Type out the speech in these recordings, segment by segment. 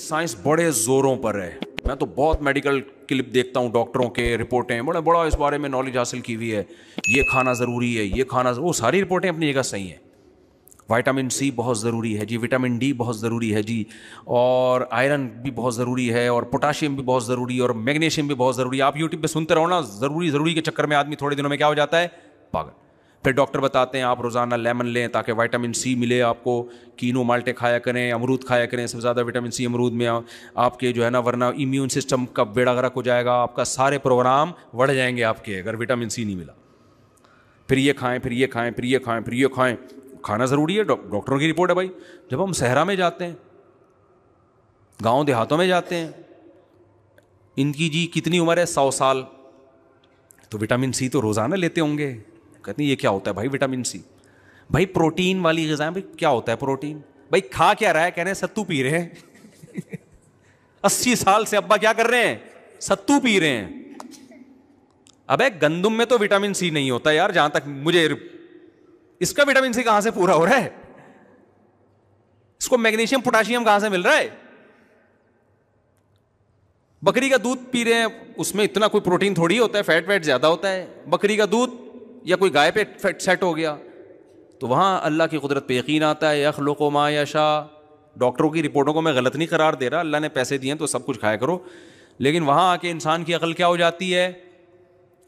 Science بڑے زوروں پر ہے. میں تو بہت میڈیکل کلپ دیکھتا ہوں, ڈاکٹروں کے رپورٹیں, بڑا اس بارے میں نالج حاصل کی ہوئی ہے, یہ کھانا ضروری ہے, یہ کھانا, وہ ساری رپورٹیں اپنی جگہ صحیح ہیں. وائٹامن سی بہت ضروری ہے جی, وٹامن ڈی بہت ضروری ہے جی, اور آئرن بھی بہت ضروری ہے, اور پوٹاشیم بھی بہت ضروری ہے, اور میگنیشیم بھی بہت ضروری ہے. آپ یوٹیوب پہ سنتے رہو نا, ضروری کے چکر میں آدمی تھوڑے دنوں میں کیا ہو جاتا ہے, پاگل. پھر ڈاکٹر بتاتے ہیں آپ روزانہ لیمن لیں تاکہ وائٹامن سی ملے آپ کو, کینو مالٹے کھایا کریں, امرود کھایا کریں, سب سے زیادہ وٹامن سی امرود میں آپ کے جو ہے نا, ورنہ امیون سسٹم کا بیڑا غرق ہو جائے گا, آپ کا سارے پروگرام بڑھ جائیں گے آپ کے, اگر وٹامن سی نہیں ملا. پھر یہ کھائیں, پھر یہ کھائیں, پھر یہ کھائیں, پھر یہ کھائیں. کھانا ضروری ہے, ڈاکٹروں کی رپورٹ ہے بھائی. جب ہم صحرا میں جاتے ہیں, گاؤں دیہاتوں میں جاتے ہیں, ان کی جی کتنی عمر ہے, 100 سال, تو وٹامن سی تو روزانہ لیتے ہوں گے. کہتے ہیں یہ کیا ہوتا ہے بھائی وٹامن سی؟ بھائی پروٹین والی غذائیں. بھائی کیا ہوتا ہے پروٹین؟ بھائی کھا کیا رہا ہے؟ کہہ رہے ہیں ستو پی رہے ہیں. 80 سال سے ابا کیا کر رہے ہیں, ستو پی رہے ہیں. ابے گندم میں تو وٹامن سی نہیں ہوتا یار, جہاں تک مجھے, اس کا وٹامن سی کہاں سے پورا ہو رہا ہے؟ اس کو میگنیشیم پوٹاشیم کہاں سے مل رہا ہے؟ بکری کا دودھ پی رہے ہیں, اس میں اتنا کوئی پروٹین تھوڑی ہوتا ہے, فیٹ ویٹ زیادہ ہوتا ہے. بکری کا دودھ یا کوئی گائے پہ فیٹ سیٹ ہو گیا, تو وہاں اللہ کی قدرت پہ یقین آتا ہے. یخلق ما یشاء. ڈاکٹروں کی رپورٹوں کو میں غلط نہیں قرار دے رہا, اللہ نے پیسے دیے ہیں تو سب کچھ کھایا کرو, لیکن وہاں آ کے انسان کی عقل کیا ہو جاتی ہے,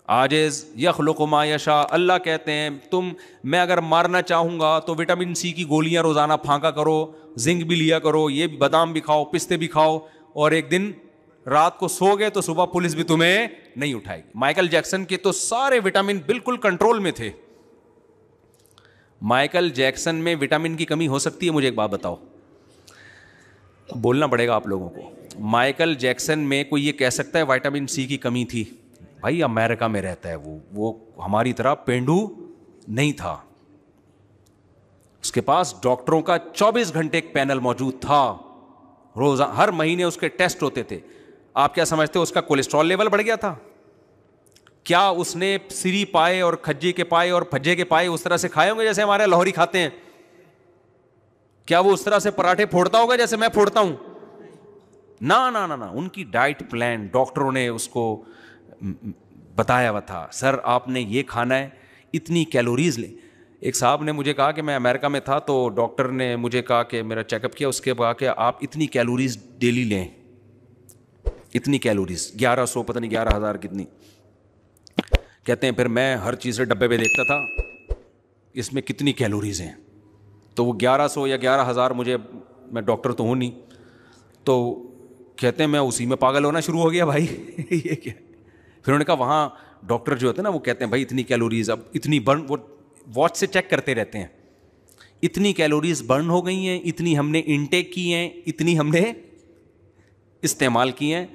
عاجز. یخلق ما یشاء. اللہ کہتے ہیں میں اگر مارنا چاہوں گا تو وٹامن سی کی گولیاں روزانہ پھانکا کرو, زنک بھی لیا کرو, یہ بادام بھی کھاؤ, پستے بھی کھاؤ, اور ایک دن رات کو سو گئے تو صبح پولیس بھی تمہیں نہیں اٹھائے گی. مائیکل جیکسن کے تو سارے وٹامن بالکل کنٹرول میں تھے. مائیکل جیکسن میں وٹامن کی کمی ہو سکتی ہے؟ مجھے ایک بات بتاؤ, بولنا پڑے گا آپ لوگوں کو. مائیکل جیکسن میں کوئی یہ کہہ سکتا ہے وٹامن سی کی کمی تھی؟ بھائی امریکہ میں رہتا ہے وہ ہماری طرح پینڈو نہیں تھا. اس کے پاس ڈاکٹروں کا 24 گھنٹے ایک پینل موجود تھا, روزہ ہر مہینے اس کے ٹیسٹ ہوتے تھے. آپ کیا سمجھتے ہو اس کا کولیسٹرول لیول بڑھ گیا تھا؟ کیا اس نے سری پائے اور کھجے کے پائے اور پھجے کے پائے اس طرح سے کھائے ہوں گے جیسے ہمارے لاہوری کھاتے ہیں؟ کیا وہ اس طرح سے پراٹھے پھوڑتا ہوگا جیسے میں پھوڑتا ہوں؟ نا نا نا نا, ان کی ڈائٹ پلان ڈاکٹروں نے اس کو بتایا ہوا تھا. سر آپ نے یہ کھانا ہے, اتنی کیلوریز لیں. ایک صاحب نے مجھے کہا کہ میں امریکہ میں تھا تو ڈاکٹر نے مجھے کہا کہ میرا چیک اپ کیا, اس کے بعد کہ آپ اتنی کیلوریز ڈیلی لیں, اتنی کیلوریز, 1100 پتہ نہیں 11,000 کتنی. کہتے ہیں پھر میں ہر چیز سے ڈبے پہ دیکھتا تھا اس میں کتنی کیلوریز ہیں, تو وہ 1100 یا 11,000 مجھے, میں ڈاکٹر تو ہوں نہیں, تو کہتے ہیں میں اسی میں پاگل ہونا شروع ہو گیا بھائی یہ کیا. پھر انہوں نے کہا وہاں ڈاکٹر جو ہوتے ہیں نا وہ کہتے ہیں بھائی اتنی کیلوریز, اب اتنی برن, وہ واچ سے چیک کرتے رہتے ہیں, اتنی کیلوریز برن ہو گئی ہیں, اتنی ہم نے انٹیک کی ہیں, اتنی ہم نے استعمال کی ہیں.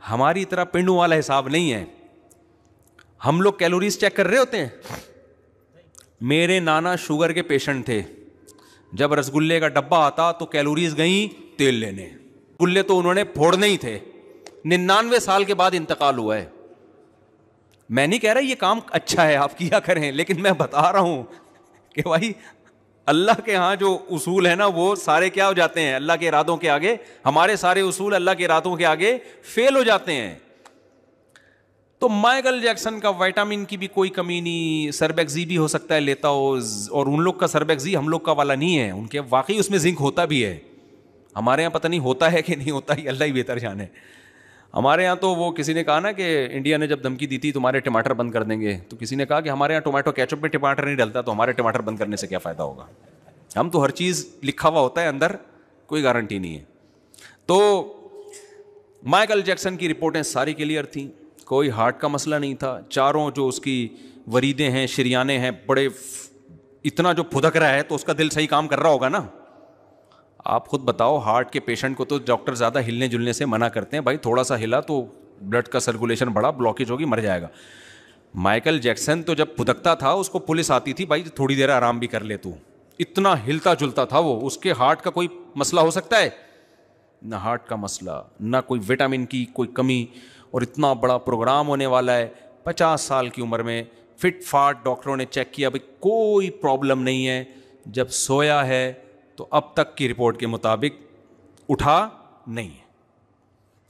ہماری طرح پنڈوں والا حساب نہیں ہے. ہم لوگ کیلوریز چیک کر رہے ہوتے ہیں. میرے نانا شوگر کے پیشنٹ تھے, جب رسگلے کا ڈبہ آتا تو کیلوریز گئیں تیل لینے. گلے تو انہوں نے پھوڑنے ہی تھے. 99 سال کے بعد انتقال ہوا ہے. میں نہیں کہہ رہا یہ کام اچھا ہے آپ کیا کریں, لیکن میں بتا رہا ہوں کہ بھائی اللہ کے ہاں جو اصول ہیں نا وہ سارے کیا ہو جاتے ہیں اللہ کے ارادوں کے آگے. ہمارے سارے اصول اللہ کے ارادوں کے آگے فیل ہو جاتے ہیں. تو مائیکل جیکسن کا وائٹامن کی بھی کوئی کمی نہیں, سربیکزی بھی ہو سکتا ہے لیتا ہو, اور ان لوگ کا سربیکزی ہم لوگ کا والا نہیں ہے, ان کے واقعی اس میں زنک ہوتا بھی ہے. ہمارے یہاں پتہ نہیں ہوتا ہے کہ نہیں ہوتا, یہ اللہ ہی بہتر جانے. ہمارے یہاں تو وہ کسی نے کہا نا کہ انڈیا نے جب دھمکی دی تھی تمہارے ٹماٹر بند کر دیں گے, تو کسی نے کہا کہ ہمارے یہاں ٹومیٹو کیچپ میں ٹماٹر نہیں ڈلتا, تو ہمارے ٹماٹر بند کرنے سے کیا فائدہ ہوگا. ہم تو ہر چیز لکھا ہوا ہوتا ہے اندر, کوئی گارنٹی نہیں ہے. تو مائیکل جیکسن کی رپورٹیں ساری کلیئر تھیں, کوئی ہارٹ کا مسئلہ نہیں تھا. چاروں جو اس کی وریدیں ہیں, شریانے ہیں, بڑے اتنا جو پھدک رہا ہے تو اس کا دل صحیح کام کر رہا ہوگا نا. آپ خود بتاؤ, ہارٹ کے پیشنٹ کو تو ڈاکٹر زیادہ ہلنے جلنے سے منع کرتے ہیں, بھائی تھوڑا سا ہلا تو بلڈ کا سرکولیشن بڑھا, بلاکیج ہوگی, مر جائے گا. مائیکل جیکسن تو جب پھدکتا تھا اس کو پولیس آتی تھی, بھائی تھوڑی دیر آرام بھی کر لے تو, اتنا ہلتا جلتا تھا وہ. اس کے ہارٹ کا کوئی مسئلہ ہو سکتا ہے؟ نہ ہارٹ کا مسئلہ, نہ کوئی وٹامن کی کوئی کمی, اور اتنا بڑا پروگرام ہونے والا ہے 50 سال کی عمر میں, فٹ فاٹ. ڈاکٹروں نے چیک کیا, بھائی کوئی پرابلم نہیں ہے. جب سویا ہے تو اب تک کی رپورٹ کے مطابق اٹھا نہیں ہے.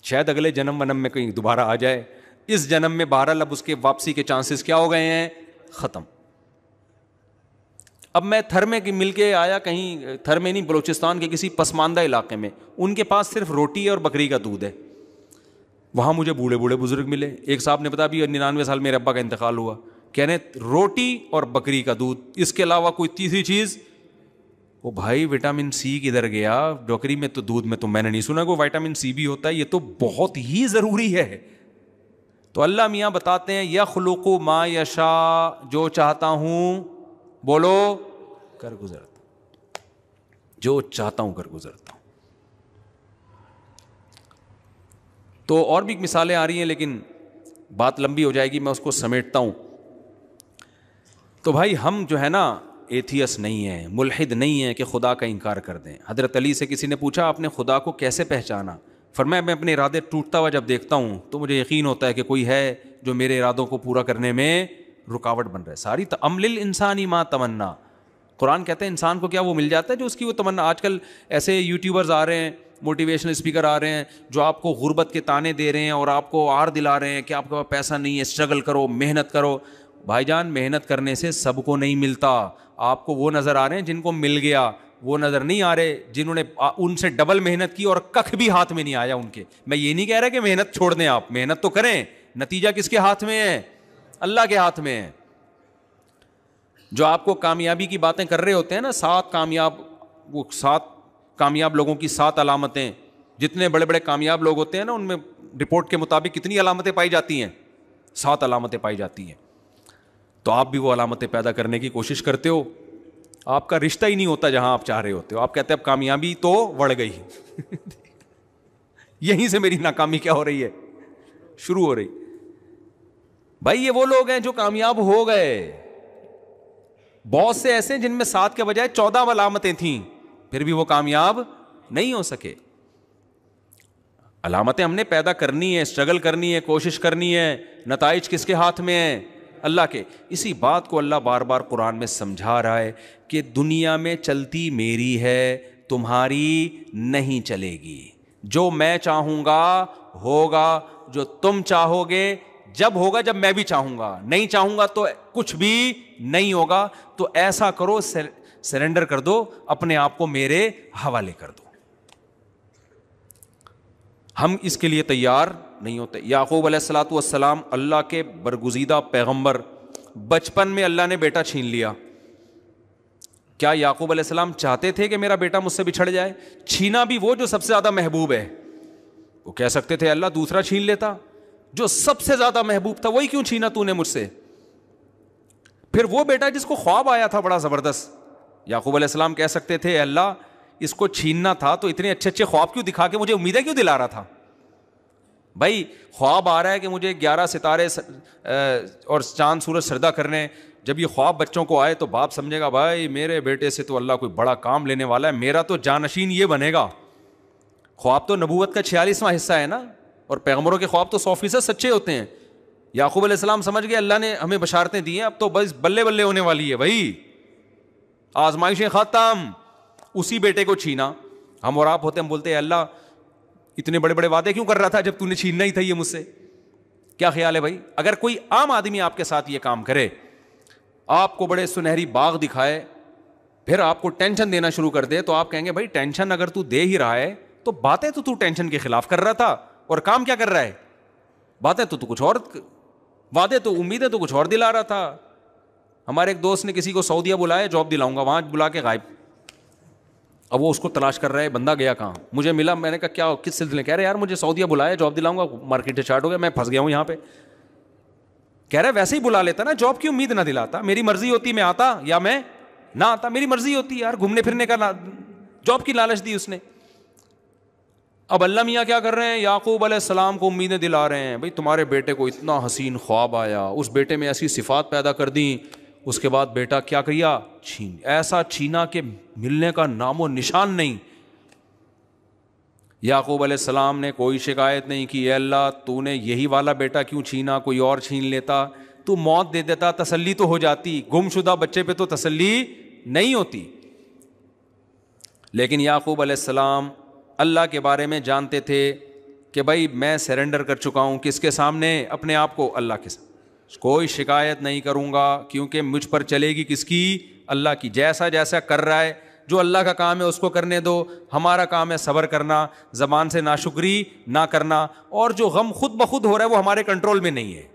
شاید اگلے جنم ونم میں کہیں دوبارہ آ جائے. اس جنم میں بہرحال اب اس کے واپسی کے چانسز کیا ہو گئے ہیں؟ ختم. اب میں تھر میں مل کے آیا, کہیں تھر میں نہیں, بلوچستان کے کسی پسماندہ علاقے میں, ان کے پاس صرف روٹی اور بکری کا دودھ ہے. وہاں مجھے بوڑھے بوڑھے بزرگ ملے. ایک صاحب نے بتایا ابھی 99 سال میرے ابا کا انتقال ہوا, کہہ رہے روٹی اور بکری کا دودھ, اس کے علاوہ کوئی تیسری چیز. وہ بھائی وٹامن سی کدھر گیا؟ بکری میں تو دودھ میں تو میں نے نہیں سنا کہ وٹامن سی بھی ہوتا ہے, یہ تو بہت ہی ضروری ہے. تو اللہ میاں بتاتے ہیں یخلق ما یشاء, جو چاہتا ہوں بولو کر گزرتا, جو چاہتا ہوں کر گزرتا ہوں. تو اور بھی مثالیں آ رہی ہیں لیکن بات لمبی ہو جائے گی, میں اس کو سمیٹتا ہوں. تو بھائی ہم جو ہے نا ایتھیس نہیں ہیں, ملحد نہیں ہیں کہ خدا کا انکار کر دیں. حضرت علی سے کسی نے پوچھا آپ نے خدا کو کیسے پہچانا؟ فرمایا میں اپنے ارادے ٹوٹتا ہوا جب دیکھتا ہوں تو مجھے یقین ہوتا ہے کہ کوئی ہے جو میرے ارادوں کو پورا کرنے میں رکاوٹ بن رہا ہے. ساری ام للانسان ما تمنا, قرآن کہتا ہے انسان کو کیا وہ مل جاتا ہے جو اس کی وہ تمنا. آج کل ایسے یوٹیوبرز آ رہے ہیں, موٹیویشنل اسپیکر آ رہے ہیں جو آپ کو غربت کے تانے دے رہے ہیں اور آپ کو آر دلا رہے ہیں کہ آپ کے پاس پیسہ نہیں ہے, اسٹرگل کرو, محنت کرو. بھائی جان محنت کرنے سے سب کو نہیں ملتا. آپ کو وہ نظر آ رہے ہیں جن کو مل گیا, وہ نظر نہیں آ رہے جنہوں نے ان سے ڈبل محنت کی اور کخ بھی ہاتھ میں نہیں آیا ان کے. میں یہ نہیں کہہ رہا کہ محنت چھوڑ دیں, آپ محنت تو کریں, نتیجہ کس کے ہاتھ میں ہے؟ اللہ کے ہاتھ میں ہے. جو آپ کو کامیابی کی باتیں کر رہے ہوتے ہیں نا, 7 کامیاب لوگوں کی 7 علامتیں, جتنے بڑے بڑے کامیاب لوگ ہوتے ہیں نا ان میں رپورٹ کے مطابق کتنی علامتیں پائی جاتی ہیں؟ 7 علامتیں پائی جاتی ہیں. تو آپ بھی وہ علامتیں پیدا کرنے کی کوشش کرتے ہو. آپ کا رشتہ ہی نہیں ہوتا جہاں آپ چاہ رہے ہوتے ہو. آپ کہتے ہیں اب کامیابی تو بڑھ گئی یہیں سے میری ناکامی کیا ہو رہی ہے؟ شروع ہو رہی. بھائی یہ وہ لوگ ہیں جو کامیاب ہو گئے. بہت سے ایسے ہیں جن میں 7 کے بجائے 14 علامتیں تھیں, پھر بھی وہ کامیاب نہیں ہو سکے. علامتیں ہم نے پیدا کرنی ہے, اسٹرگل کرنی ہے, کوشش کرنی ہے. نتائج کس کے ہاتھ میں ہیں؟ اللہ کے. اسی بات کو اللہ بار بار قرآن میں سمجھا رہا ہے کہ دنیا میں چلتی میری ہے, تمہاری نہیں چلے گی. جو میں چاہوں گا ہوگا, جو تم چاہو گے جب ہوگا جب میں بھی چاہوں گا, نہیں چاہوں گا تو کچھ بھی نہیں ہوگا. تو ایسا کرو, سرنڈر کر دو, اپنے آپ کو میرے حوالے کر دو. ہم اس کے لیے تیار نہیں ہوتے. یعقوب علیہ الصلوۃ والسلام اللہ کے برگزیدہ پیغمبر, بچپن میں اللہ نے بیٹا چھین لیا. کیا یعقوب علیہ السلام چاہتے تھے کہ میرا بیٹا مجھ سے بچھڑ جائے؟ چھینا بھی وہ جو سب سے زیادہ محبوب ہے. وہ کہہ سکتے تھے اللہ دوسرا چھین لیتا, جو سب سے زیادہ محبوب تھا وہی کیوں چھینا تو نے مجھ سے؟ پھر وہ بیٹا جس کو خواب آیا تھا بڑا زبردست, یعقوب علیہ السلام کہہ سکتے تھے اللہ اس کو چھیننا تھا تو اتنے اچھے اچھے خواب کیوں دکھا کے مجھے امیدیں کیوں دلا رہا تھا؟ بھائی خواب آ رہا ہے کہ مجھے 11 ستارے اور چاند سورج سجدہ کرنے. جب یہ خواب بچوں کو آئے تو باپ سمجھے گا بھائی میرے بیٹے سے تو اللہ کوئی بڑا کام لینے والا ہے, میرا تو جانشین یہ بنے گا. خواب تو نبوت کا 46واں حصہ ہے نا, اور پیغمبروں کے خواب تو 100% سچے ہوتے ہیں. یعقوب علیہ السلام سمجھ گئے اللہ نے ہمیں بشارتیں دی ہیں, اب تو بس بلے بلے ہونے والی ہے بھائی, آزمائشیں ختم. اسی بیٹے کو چھینا. ہم اور آپ ہوتے ہم بولتے ہیں اللہ اتنے بڑے بڑے وعدے کیوں کر رہا تھا جب تو نے چھیننا ہی تھا یہ مجھ سے؟ کیا خیال ہے بھائی؟ اگر کوئی عام آدمی آپ کے ساتھ یہ کام کرے, آپ کو بڑے سنہری باغ دکھائے, پھر آپ کو ٹینشن دینا شروع کر دے, تو آپ کہیں گے بھائی ٹینشن اگر تو دے ہی رہا ہے تو باتیں تو ٹینشن کے خلاف کر رہا تھا, اور کام کیا کر رہا ہے؟ باتیں تو کچھ اور, وعدے تو امیدیں تو کچھ اور دلا رہا تھا. ہمارے ایک دوست نے کسی کو سعودیہ بلایا, جاب دلاؤں گا, وہاں بلا کے غائب. اب وہ اس کو تلاش کر رہا ہے, بندہ گیا کہاں؟ مجھے ملا, میں نے کہا کیا کس سلسلے؟ کہہ رہے یار مجھے سعودیہ بلایا, جاب دلاؤں گا, مارکیٹ اسٹارٹ ہو گیا, میں پھنس گیا ہوں یہاں پہ. کہہ رہا ہے ویسے ہی بلا لیتا نا, جاب کی امید نہ دلاتا, میری مرضی ہوتی میں آتا یا میں نہ آتا, میری مرضی ہوتی یار, گھومنے پھرنے کا, جاب کی لالچ دی اس نے. اب اللہ میاں کیا کر رہے ہیں؟ یعقوب علیہ السلام کو امیدیں دلا رہے ہیں, بھائی تمہارے بیٹے کو اتنا حسین خواب آیا, اس بیٹے میں ایسی صفات پیدا کر دیں, اس کے بعد بیٹا کیا کیا؟ چھین. ایسا چھینا کہ ملنے کا نام و نشان نہیں. یعقوب علیہ السلام نے کوئی شکایت نہیں کی, اے اللہ تو نے یہی والا بیٹا کیوں چھینا, کوئی اور چھین لیتا, تو موت دے دیتا, تسلی تو ہو جاتی. گم شدہ بچے پہ تو تسلی نہیں ہوتی. لیکن یعقوب علیہ السلام اللہ کے بارے میں جانتے تھے کہ بھائی میں سرنڈر کر چکا ہوں کس کے سامنے؟ اپنے آپ کو، اللہ کے سامنے، کوئی شکایت نہیں کروں گا، کیونکہ مجھ پر چلے گی کس کی؟ اللہ کی۔ جیسا جیسا کر رہا ہے، جو اللہ کا کام ہے اس کو کرنے دو، ہمارا کام ہے صبر کرنا، زبان سے ناشکری نہ کرنا، اور جو غم خود بخود ہو رہا ہے وہ ہمارے کنٹرول میں نہیں ہے۔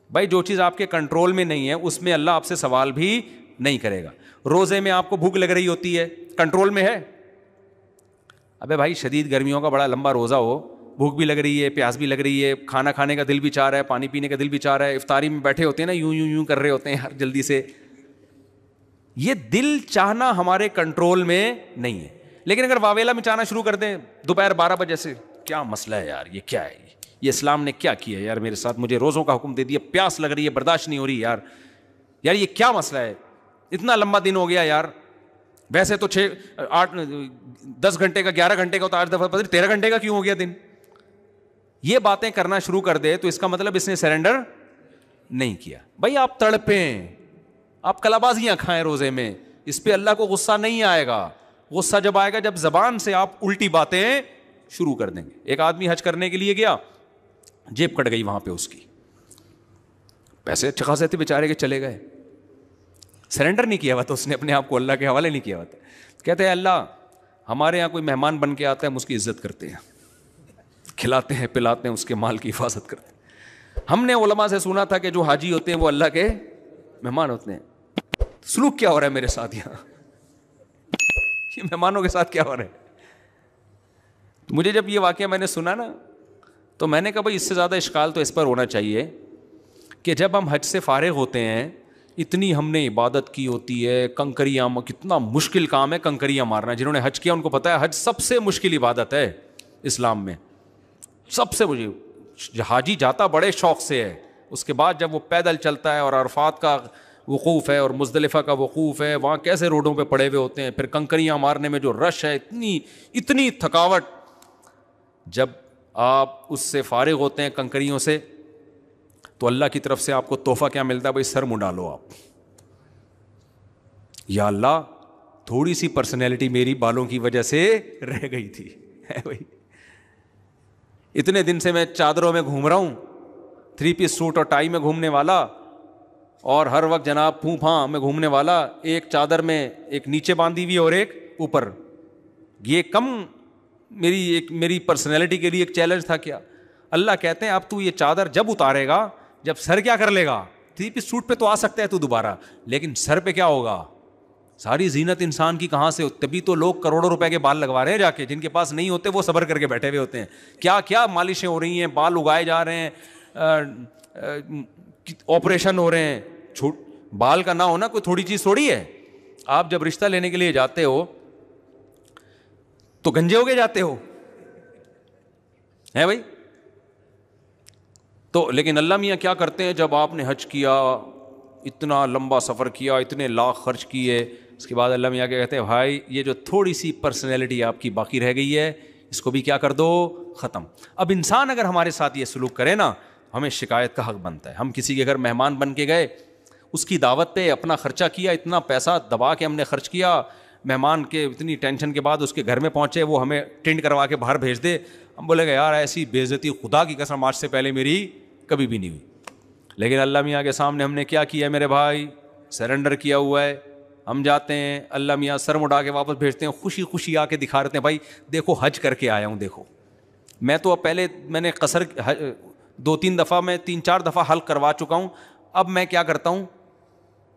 بھائی جو چیز آپ کے کنٹرول میں نہیں ہے اس میں اللہ آپ سے سوال بھی نہیں کرے گا۔ روزے میں آپ کو بھوک لگ رہی ہوتی ہے، کنٹرول میں ہے؟ ابے بھائی شدید گرمیوں کا بڑا لمبا روزہ ہو، بھوک بھی لگ رہی ہے، پیاس بھی لگ رہی ہے، کھانا کھانے کا دل بھی چاہ رہا ہے، پانی پینے کا دل بھی چاہ رہا ہے، افطاری میں بیٹھے ہوتے ہیں نا، یوں یوں یوں کر رہے ہوتے ہیں ہر جلدی سے۔ یہ دل چاہنا ہمارے کنٹرول میں نہیں ہے، لیکن اگر واویلا میں چاہنا شروع کر دیں دوپہر 12 بجے سے، کیا مسئلہ ہے یار، یہ کیا ہے، یہ اسلام نے کیا کیا یار میرے ساتھ، مجھے روزوں کا حکم دے دیا، پیاس لگ رہی ہے، برداشت نہیں ہو رہی یار، یار یہ کیا مسئلہ ہے، اتنا لمبا دن ہو گیا یار، ویسے تو 10 گھنٹے کا 11 گھنٹے کا، تو آج دفعہ 13 گھنٹے کا کیوں ہو گیا دن؟ یہ باتیں کرنا شروع کر دے تو اس کا مطلب اس نے سرنڈر نہیں کیا۔ بھائی آپ تڑپیں، آپ کلابازیاں کھائیں روزے میں، اس پہ اللہ کو غصہ نہیں آئے گا۔ غصہ جب آئے گا جب زبان سے آپ الٹی باتیں شروع کر دیں گے۔ ایک آدمی حج کرنے کے لیے گیا، جیب کٹ گئی وہاں پہ اس کی، پیسے اچھے خاصے تھے بیچارے کے، چلے گئے، سرنڈر نہیں کیا ہوا تھا اس نے اپنے آپ کو اللہ کے حوالے نہیں کیا ہوا تھا۔ کہتے ہیں اللہ ہمارے یہاں کوئی مہمان بن کے آتا ہے ہم اس کی عزت کرتے ہیں، کھلاتے ہیں پلاتے ہیں، اس کے مال کی حفاظت کرتے ہیں۔ ہم نے علماء سے سنا تھا کہ جو حاجی ہوتے ہیں وہ اللہ کے مہمان ہوتے ہیں۔ سلوک کیا ہو رہا ہے میرے ساتھ یہاں، یہ مہمانوں کے ساتھ کیا ہو رہا ہے؟ مجھے جب یہ واقعہ میں نے سنا نا تو میں نے کہا بھائی اس سے زیادہ اشکال تو اس پر ہونا چاہیے کہ جب ہم حج سے فارغ ہوتے ہیں، اتنی ہم نے عبادت کی ہوتی ہے، کنکریاں، کتنا مشکل کام ہے کنکریاں مارنا۔ جنہوں نے حج کیا ان کو پتہ ہے حج سب سے مشکل عبادت ہے اسلام میں، سب سے مشکل۔ حاجی جاتا بڑے شوق سے ہے، اس کے بعد جب وہ پیدل چلتا ہے اور عرفات کا وقوف ہے اور مزدلفہ کا وقوف ہے، وہاں کیسے روڈوں پہ پڑے ہوئے ہوتے ہیں، پھر کنکریاں مارنے میں جو رش ہے، اتنی تھکاوٹ، جب آپ اس سے فارغ ہوتے ہیں کنکریوں سے تو اللہ کی طرف سے آپ کو تحفہ کیا ملتا ہے؟ بھائی سر منڈا لو آپ، یا اللہ تھوڑی سی پرسنالٹی میری بالوں کی وجہ سے رہ گئی تھی، بھائی اتنے دن سے میں چادروں میں گھوم رہا ہوں، 3 پیس سوٹ اور ٹائی میں گھومنے والا، اور ہر وقت جناب پھوں پھاں میں گھومنے والا، ایک چادر میں ایک نیچے باندھی ہوئی اور ایک اوپر، یہ کم میری پرسنالٹی کے لیے ایک چیلنج تھا کیا؟ اللہ کہتے ہیں اب تو یہ چادر جب اتارے گا، جب سر کیا کر لے گا، 3 پیس سوٹ پہ تو آ سکتا ہے تو دوبارہ، لیکن سر پہ کیا ہوگا؟ ساری زینت انسان کی کہاں سے ہو؟ تبھی تو لوگ کروڑوں روپے کے بال لگوا رہے ہیں جا کے، جن کے پاس نہیں ہوتے وہ صبر کر کے بیٹھے ہوئے ہوتے ہیں، کیا کیا مالشیں ہو رہی ہیں، بال اگائے جا رہے ہیں، آپریشن ہو رہے ہیں۔ بال کا نہ ہونا کوئی تھوڑی چیز تھوڑی ہے۔ آپ جب رشتہ لینے کے لیے جاتے ہو تو گنجے ہو کے جاتے ہو، ہے بھائی؟ تو لیکن اللہ میاں کیا کرتے ہیں، جب آپ نے حج کیا، اتنا لمبا سفر کیا، اتنے لاکھ خرچ کیے، اس کے بعد اللہ میاں کیا کہتے ہیں، بھائی یہ جو تھوڑی سی پرسنالٹی آپ کی باقی رہ گئی ہے اس کو بھی کیا کر دو، ختم۔ اب انسان اگر ہمارے ساتھ یہ سلوک کرے نا، ہمیں شکایت کا حق بنتا ہے۔ ہم کسی کے گھر مہمان بن کے گئے، اس کی دعوت پہ اپنا خرچہ کیا، اتنا پیسہ دبا کے ہم نے خرچ کیا، مہمان کے اتنی ٹینشن کے بعد اس کے گھر میں پہنچے، وہ ہمیں ٹینڈ کروا کے باہر بھیج دے، ہم بولے گا یار ایسی بے عزتی خدا کی قسم آج سے پہلے میری کبھی بھی نہیں ہوئی۔ لیکن اللہ میاں کے سامنے ہم نے کیا کیا میرے بھائی؟ سرنڈر کیا ہوا ہے۔ ہم جاتے ہیں، اللہ میاں سر مڑا کے واپس بھیجتے ہیں، خوشی خوشی آ کے دکھا رہتے ہیں، بھائی دیکھو حج کر کے آیا ہوں، دیکھو میں تو پہلے میں نے قصر 2-3 دفعہ، میں 3-4 دفعہ حلق کروا چکا ہوں، اب میں کیا کرتا ہوں،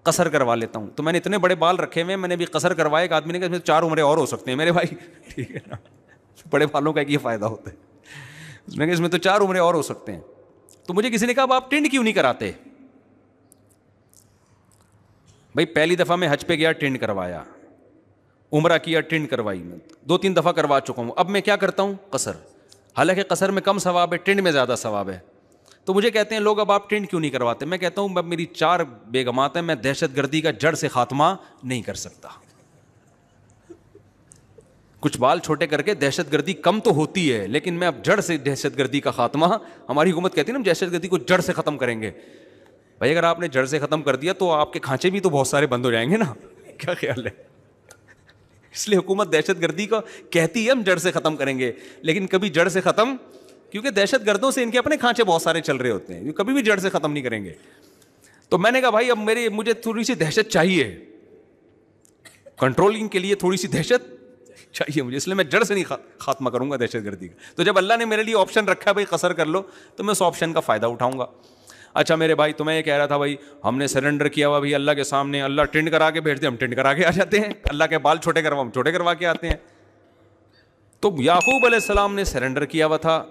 قصر کروا لیتا ہوں۔ تو میں نے اتنے بڑے بال رکھے ہوئے، میں نے بھی قصر کروایا۔ ایک آدمی نے کہا اس میں 4 عمریں اور ہو سکتے ہیں میرے بھائی، ٹھیک ہے نا، بڑے بالوں کا ایک یہ فائدہ ہوتا ہے، اس نے کہا اس میں تو 4 عمریں اور ہو سکتے ہیں۔ تو مجھے کسی نے کہا اب آپ ٹینڈ کیوں نہیں کراتے؟ بھائی پہلی دفعہ میں حج پہ گیا، ٹینڈ کروایا، عمرہ کیا، ٹینڈ کروائی، میں 2-3 دفعہ کروا چکا ہوں، اب میں کیا کرتا ہوں، قصر۔ حالانکہ قصر میں کم ثواب ہے، ٹینڈ میں زیادہ ثواب ہے۔ تو مجھے کہتے ہیں لوگ اب آپ ٹینڈ کیوں نہیں کرواتے؟ میں کہتا ہوں اب میری 4 بیگمات ہیں، میں دہشت گردی کا جڑ سے خاتمہ نہیں کر سکتا۔ کچھ بال چھوٹے کر کے دہشت گردی کم تو ہوتی ہے، لیکن میں اب جڑ سے دہشت گردی کا خاتمہ، ہماری حکومت کہتی ہے نا دہشت گردی کو جڑ سے ختم کریں گے۔ بھائی اگر آپ نے جڑ سے ختم کر دیا تو آپ کے کھانچے بھی تو بہت سارے بند ہو جائیں گے نا، کیا خیال ہے؟ اس لیے حکومت دہشت گردی کو کہتی ہے ہم جڑ سے ختم کریں گے, لیکن کبھی جڑ سے ختم, کیونکہ دہشت گردوں سے ان کے اپنے کھانچے بہت سارے چل رہے ہوتے ہیں, کبھی بھی جڑ سے ختم نہیں کریں گے. تو میں نے کہا بھائی اب مجھے تھوڑی سی دہشت چاہیے, کنٹرولنگ کے لیے تھوڑی سی دہشت چاہیے مجھے, اس لیے میں جڑ سے نہیں خاتمہ کروں گا دہشت گردی کا. تو جب اللہ نے میرے لیے آپشن رکھا ہے بھائی قصر کر لو, تو میں اس آپشن کا فائدہ اٹھاؤں گا. اچھا میرے بھائی, تو میں یہ کہہ رہا تھا بھائی ہم نے سرنڈر کیا ہوا بھائی اللہ کے سامنے, اللہ ٹینڈ کرا کے بھیجتے, ہم ٹینڈ کرا کے آ جاتے ہیں, اللہ کے بال چھوٹے کروا ہم چھوٹے کروا کے آتے ہیں. تو یعقوب علیہ السلام نے سرنڈر کیا ہوا تھا,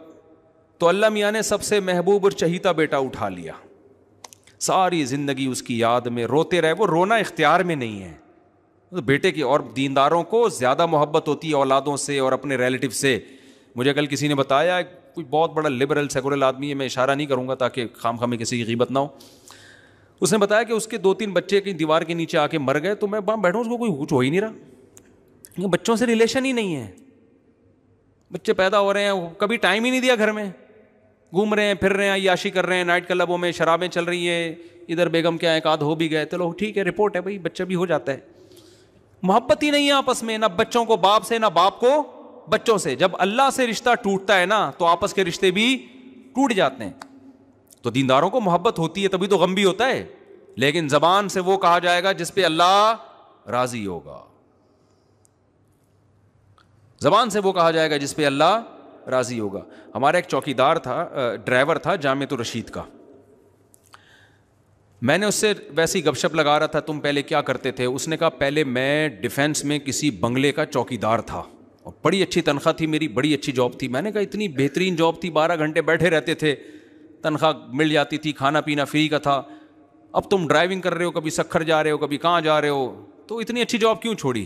تو اللہ میاں نے سب سے محبوب اور چہیتا بیٹا اٹھا لیا. ساری زندگی اس کی یاد میں روتے رہے. وہ رونا اختیار میں نہیں ہے, بیٹے کی. اور دینداروں کو زیادہ محبت ہوتی ہے اولادوں سے اور اپنے ریلیٹیو سے. مجھے کل کسی نے بتایا, کوئی بہت بڑا لبرل سیکولر آدمی ہے, میں اشارہ نہیں کروں گا تاکہ خام خواہ میں کسی کی غیبت نہ ہو. اس نے بتایا کہ اس کے 2-3 بچے کہیں دیوار کے نیچے آ کے مر گئے, تو میں وہاں بیٹھا ہوں, اس کو کوئی کچھ ہو ہی نہیں رہا, بچوں سے ریلیشن ہی نہیں ہے. بچے پیدا ہو رہے ہیں, کبھی ٹائم ہی نہیں دیا گھر میں, گھوم رہے ہیں پھر رہے ہیں, عیاشی کر رہے ہیں, نائٹ کلبوں میں شرابیں چل رہی ہیں, ادھر بیگم کیا ایک آدھ ہو بھی گئے, چلو ٹھیک ہے رپورٹ ہے بھائی, بچہ بھی ہو جاتا ہے. محبت ہی نہیں ہے آپس میں, نہ بچوں کو باپ سے, نہ باپ کو بچوں سے. جب اللہ سے رشتہ ٹوٹتا ہے نا, تو آپس کے رشتے بھی ٹوٹ جاتے ہیں. تو دینداروں کو محبت ہوتی ہے, تبھی تو غم بھی ہوتا ہے, لیکن زبان سے وہ کہا جائے گا جس پہ اللہ راضی ہوگا. زبان سے وہ کہا جائے گا جس پہ اللہ راضی ہوگا. ہمارا ایک چوکیدار تھا, ڈرائیور تھا جامعۃ الرشید کا. میں نے اس سے ویسی گپ شپ لگا رہا تھا, تم پہلے کیا کرتے تھے؟ اس نے کہا پہلے میں ڈیفینس میں کسی بنگلے کا چوکیدار تھا, اور بڑی اچھی تنخواہ تھی میری, بڑی اچھی جاب تھی. میں نے کہا اتنی بہترین جاب تھی, 12 گھنٹے بیٹھے رہتے تھے, تنخواہ مل جاتی تھی, کھانا پینا فری کا تھا. اب تم ڈرائیونگ کر رہے ہو, کبھی سکھر جا رہے ہو, کبھی کہاں جا رہے ہو, تو اتنی اچھی جاب کیوں چھوڑی؟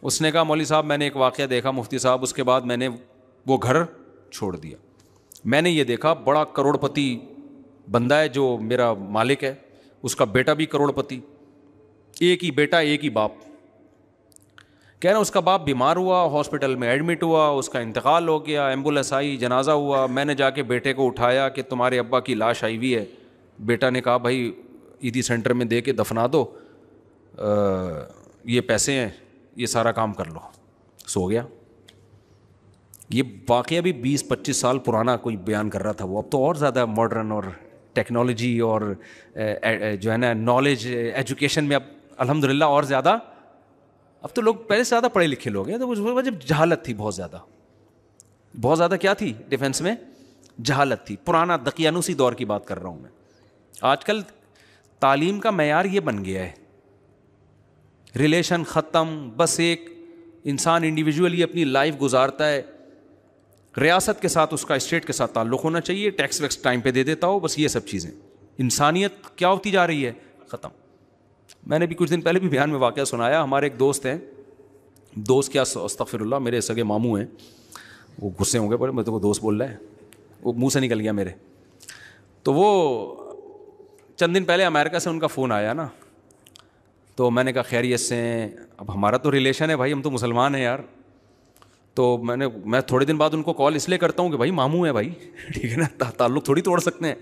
اس نے کہا مولوی صاحب میں نے ایک واقعہ دیکھا مفتی صاحب, اس کے بعد میں نے وہ گھر چھوڑ دیا. میں نے یہ دیکھا بڑا کروڑ پتی بندہ ہے جو میرا مالک ہے, اس کا بیٹا بھی کروڑ پتی, ایک ہی بیٹا ایک ہی باپ. کہہ رہا اس کا باپ بیمار ہوا, ہاسپٹل میں ایڈمٹ ہوا, اس کا انتقال ہو گیا, ایمبولینس آئی, جنازہ ہوا. میں نے جا کے بیٹے کو اٹھایا کہ تمہارے ابا کی لاش آئی ہوئی ہے. بیٹا نے کہا بھائی عیدی سینٹر میں دے کے دفنا دو, یہ پیسے ہیں, یہ سارا کام کر لو. سو گیا. یہ واقعہ بھی 20-25 سال پرانا کوئی بیان کر رہا تھا وہ. اب تو اور زیادہ ماڈرن اور ٹیکنالوجی اور جو ہے نا نالج ایجوکیشن میں اب الحمدللہ اور زیادہ, اب تو لوگ پہلے سے زیادہ پڑھے لکھے لوگ ہیں. تو اس وجہ جہالت تھی بہت زیادہ, بہت زیادہ کیا تھی ڈیفینس میں, جہالت تھی. پرانا دقیانوسی دور کی بات کر رہا ہوں میں. آج کل تعلیم کا معیار یہ بن گیا ہے, ریلیشن ختم, بس ایک انسان انڈیویجولی اپنی لائف گزارتا ہے, ریاست کے ساتھ اس کا اسٹیٹ کے ساتھ تعلق ہونا چاہیے, ٹیکس ویکس ٹائم پہ دے دیتا ہو, بس یہ سب چیزیں. انسانیت کیا ہوتی جا رہی ہے, ختم. میں نے بھی کچھ دن پہلے بھی بیان میں واقعہ سنایا. ہمارے ایک دوست ہیں, دوست کیا استغفر اللہ, میرے سگے ماموں ہیں, وہ غصے ہوں گے پر میں تو وہ دوست بول رہا ہے, وہ منہ سے نکل گیا میرے. تو وہ چند دن پہلے امریکہ سے ان کا فون آیا نا, تو میں نے کہا خیریت سے ہیں؟ اب ہمارا تو ریلیشن ہے بھائی, ہم تو مسلمان ہیں یار. تو میں تھوڑے دن بعد ان کو کال اس لیے کرتا ہوں کہ بھائی ماموں ہے بھائی, ٹھیک ہے نا, تعلق تھوڑی توڑ سکتے ہیں.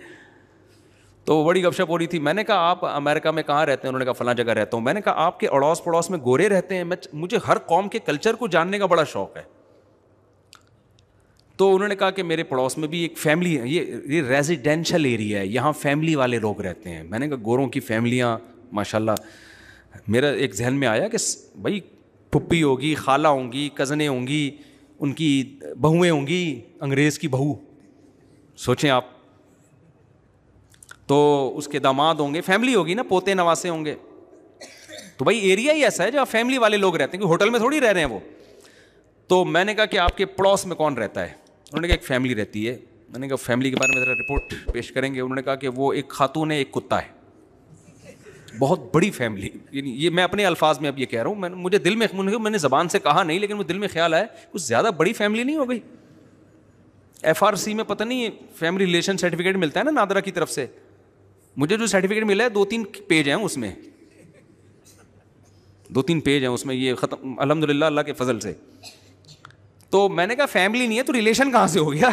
تو وہ بڑی گپ شپ ہو رہی تھی. میں نے کہا آپ امریکہ میں کہاں رہتے ہیں؟ انہوں نے کہا فلاں جگہ رہتا ہوں. میں نے کہا آپ کے اڑوس پڑوس میں گورے رہتے ہیں؟ مجھے ہر قوم کے کلچر کو جاننے کا بڑا شوق ہے. تو انہوں نے کہا کہ میرے پڑوس میں بھی ایک فیملی ہے, یہ ریزیڈینشل ایریا ہے, یہاں فیملی والے لوگ رہتے ہیں. میں نے کہا گوروں کی فیملیاں ماشاءاللہ. میرا ایک ذہن میں آیا کہ بھائی پھپھی ہوگی, خالہ ہوں گی, کزنیں ہوں گی, ان کی بہویں ہوں گی, انگریز کی بہو سوچیں آپ, تو اس کے داماد ہوں گے, فیملی ہوگی نا, پوتے نواسے ہوں گے. تو بھائی ایریا ہی ایسا ہے جہاں فیملی والے لوگ رہتے ہیں, کہ ہوٹل میں تھوڑی رہ رہے ہیں وہ. تو میں نے کہا کہ آپ کے پڑوس میں کون رہتا ہے؟ انہوں نے کہا ایک فیملی رہتی ہے. میں نے کہا فیملی کے بارے میں ذرا رپورٹ پیش کریں گے؟ انہوں نے کہا کہ وہ ایک خاتون ہے, ایک کتا ہے, بہت بڑی فیملی. یعنی یہ میں اپنے الفاظ میں اب یہ کہہ رہا ہوں, مجھے دل میں نے زبان سے کہا نہیں, لیکن وہ دل میں خیال آیا کچھ زیادہ بڑی فیملی نہیں ہو گئی؟ FRC میں پتہ نہیں فیملی ریلیشن سرٹیفکیٹ ملتا ہے نا نادرا کی طرف سے, مجھے جو سرٹیفکیٹ ملا ہے 2-3 پیج ہیں اس میں, 2-3 پیج ہیں اس میں, یہ ختم الحمدللہ اللہ کے فضل سے. تو میں نے کہا فیملی نہیں ہے تو ریلیشن کہاں سے ہو گیا؟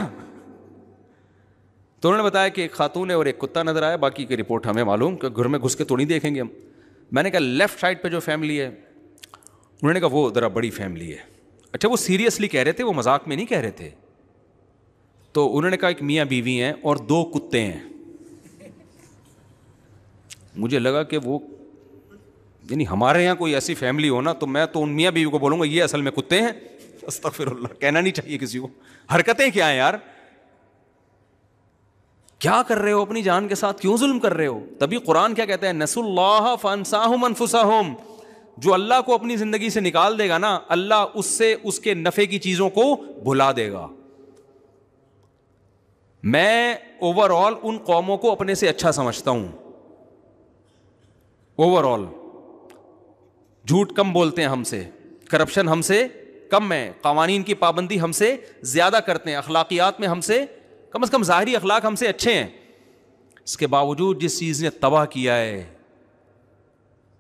تو انہوں نے بتایا کہ ایک خاتون ہے اور ایک کتا نظر آیا, باقی کی رپورٹ ہمیں معلوم, کہ گھر میں گھس کے تو نہیں دیکھیں گے ہم. میں نے کہا لیفٹ سائڈ پہ جو فیملی ہے انہوں نے کہا وہ ذرا بڑی فیملی ہے. اچھا وہ سیریسلی کہہ رہے تھے, وہ مذاق میں نہیں کہہ رہے تھے. تو انہوں نے کہا ایک میاں بیوی ہیں اور 2 کتے ہیں. مجھے لگا کہ وہ یعنی ہمارے یہاں کوئی ایسی فیملی ہو نا تو میں تو ان میاں بیوی کو بولوں گا یہ اصل میں کتے ہیں. استغفر اللہ, کہنا نہیں چاہیے کسی کو. حرکتیں کیا ہیں یار, کیا کر رہے ہو اپنی جان کے ساتھ, کیوں ظلم کر رہے ہو؟ تبھی قرآن کیا کہتا ہے, نسوا اللہ فانساہم انفسہم. جو اللہ کو اپنی زندگی سے نکال دے گا نا, اللہ اس سے اس کے نفع کی چیزوں کو بھلا دے گا. میں اوور آل ان قوموں کو اپنے سے اچھا سمجھتا ہوں. اوور آل جھوٹ کم بولتے ہیں ہم سے, کرپشن ہم سے کم ہے, قوانین کی پابندی ہم سے زیادہ کرتے ہیں, اخلاقیات میں ہم سے کم از کم ظاہری اخلاق ہم سے اچھے ہیں. اس کے باوجود جس چیز نے تباہ کیا ہے,